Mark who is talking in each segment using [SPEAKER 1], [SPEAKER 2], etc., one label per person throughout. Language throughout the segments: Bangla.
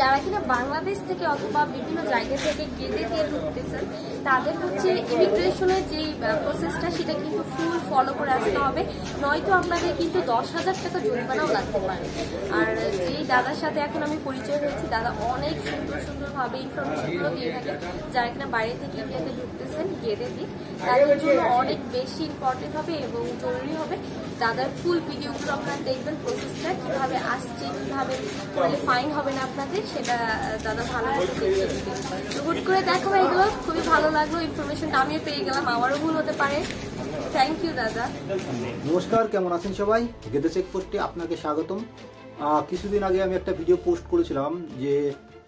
[SPEAKER 1] যারা কিনা বাংলাদেশ থেকে অথবা বিভিন্ন জায়গা থেকে গেটে দিয়ে ঢুকতেছেন তাদের হচ্ছে ইমিগ্রেশনের যে প্রসেসটা সেটা কিন্তু ফুল ফলো করে আসতে হবে, নয়তো আপনাদের কিন্তু 10,000 টাকা জরিমানাও লাগতে পারে। আর যেই দাদার সাথে এখন আমি পরিচয় হয়েছি, দাদা অনেক সুন্দরভাবে ইনফরমেশনগুলো দিয়ে থাকে। যারা কিনা বাইরে থেকে ইন্ডিয়াতে ঢুকতেছেন গেটে দিয়ে, তাদের জন্য অনেক বেশি ইম্পর্টেন্ট হবে এবং জরুরি হবে। দাদার ফুল ভিডিওগুলো আপনারা দেখবেন, প্রসেসটা কিভাবে আসছে, কিভাবে করলে ফাইন হবে না আপনাদের, সেটা দাদা ভালো মতো দেখিয়ে দিবে। তো হুট করে দেখা হয়ে গেল, খুবই ভালো লাগলো, ইনফরমেশনটা আমিও পেয়ে গেলাম, আমারও ভুল হতে পারে। থ্যাংক ইউ দাদা।
[SPEAKER 2] নমস্কার, কেমন আছেন সবাই? গেদে চেকপোস্টে আপনাকে স্বাগতম। কিছুদিন আগে আমি একটা ভিডিও পোস্ট করেছিলাম যে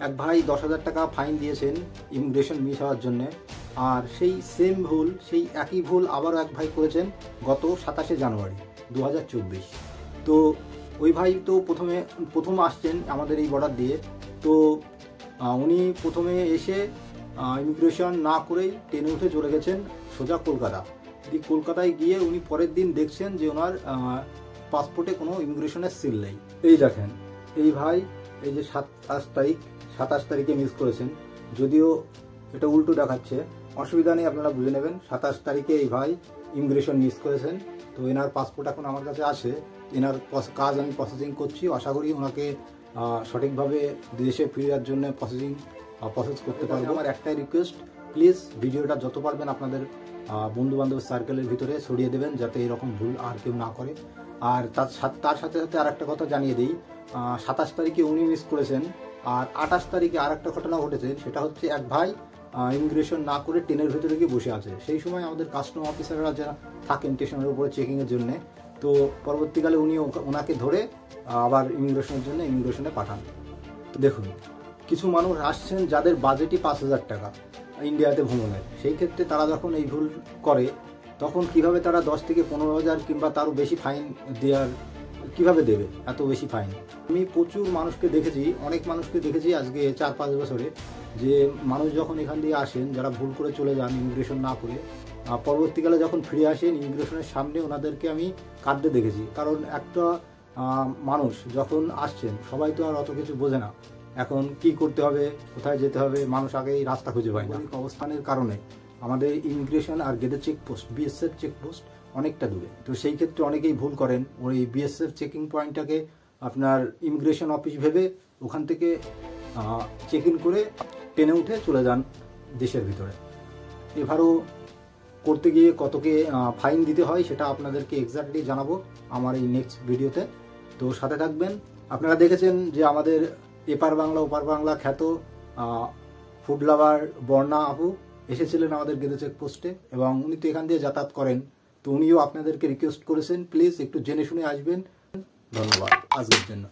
[SPEAKER 2] এক ভাই 10,000 টাকা ফাইন দিয়েছেন ইমিগ্রেশন মিস হওয়ার জন্য। আর সেই সেম ভুল, সেই একই ভুল আবারও এক ভাই করেছেন গত 27শে জানুয়ারি 2024। তো ওই ভাই তো প্রথম আসছেন আমাদের এই বর্ডার দিয়ে। তো উনি প্রথমে এসে ইমিগ্রেশন না করেই ট্রেনে উঠে চলে গেছেন সোজা কলকাতা। কলকাতায় গিয়ে উনি পরের দিন দেখছেন যে ওনার পাসপোর্টে কোনো ইমিগ্রেশনের সিল নেই। এই দেখেন, এই ভাই এই যে 27 তারিখে মিস করেছেন, যদিও এটা উল্টো দেখাচ্ছে, অসুবিধা নেই, আপনারা বুঝে নেবেন। 27 তারিখে এই ভাই ইমিগ্রেশন মিস করেছেন। তো এনার পাসপোর্ট এখন আমার কাছে আছে, এনার কাজ আমি প্রসেসিং করছি। আশা করি ওনাকে সঠিকভাবে দেশে ফেরার জন্য প্রসেস করতে পারবো। আমার একটাই রিকোয়েস্ট, প্লিজ ভিডিওটা যত পারবেন আপনাদের বন্ধু বান্ধব সার্কেলের ভিতরে ছড়িয়ে দেবেন, যাতে এরকম ভুল আর কেউ না করে। আর তার সাথে সাথে আর একটা কথা জানিয়ে দিই, 27 তারিখে উনি মিস করেছেন। আর 28 তারিখে আর একটা ঘটনা ঘটেছে, সেটা হচ্ছে এক ভাই ইমিগ্রেশন না করে ট্রেনের ভিতরে গিয়ে বসে আছে। সেই সময় আমাদের কাস্টম অফিসাররা যারা থাকেন স্টেশনের উপরে চেকিংয়ের জন্য, তো পরবর্তীকালে উনি ওনাকে ধরে আবার ইমিগ্রেশনে পাঠান। তো দেখুন, কিছু মানুষ আসছেন যাদের বাজেটই 5,000 টাকা ইন্ডিয়াতে ভ্রমণের। সেই ক্ষেত্রে তারা যখন এই ভুল করে, তখন কিভাবে তারা 10 থেকে 15,000 কিংবা তারও বেশি ফাইন কিভাবে দেবে এত বেশি ফাইন? আমি প্রচুর মানুষকে দেখেছি, অনেক মানুষকে দেখেছি আজকে 4-5 বছরে, যে মানুষ যখন এখান দিয়ে আসেন, যারা ভুল করে চলে যান ইমিগ্রেশন না করে, পরবর্তীকালে যখন ফিরে আসেন ইমিগ্রেশনের সামনে ওনাদেরকে আমি কাঁদতে দেখেছি। কারণ একটা মানুষ যখন আসছেন, সবাই তো আর অত কিছু বোঝে না, এখন কি করতে হবে, কোথায় যেতে হবে, মানুষ আগেই রাস্তা খুঁজে পায় না। অবস্থানের কারণে আমাদের ইমিগ্রেশন আর গেটে চেকপোস্ট, বিএসএফ চেকপোস্ট অনেকটা দূরে। তো সেই ক্ষেত্রে অনেকেই ভুল করেন, ওই বিএসএফ চেকিং পয়েন্টটাকে আপনার ইমিগ্রেশন অফিস ভেবে ওখান থেকে চেক ইন করে ট্রেনে উঠে চলে যান দেশের ভিতরে। এবারও করতে গিয়ে কতকে ফাইন দিতে হয় সেটা আপনাদেরকে এক্স্যাক্টলি জানাবো আমার এই নেক্সট ভিডিওতে। তো সাথে থাকবেন। আপনারা দেখেছেন যে আমাদের এপার বাংলা ওপার বাংলা খ্যাত ফুড লাভার বর্ণা আপু এসেছিলেন আমাদের গেদে চেকপোস্টে, এবং উনি তো এখান দিয়ে যাতায়াত করেন। তো উনিও আপনাদেরকে রিকোয়েস্ট করেছেন প্লিজ একটু জেনে শুনে আসবেন। ধন্যবাদ আজকের জন্য।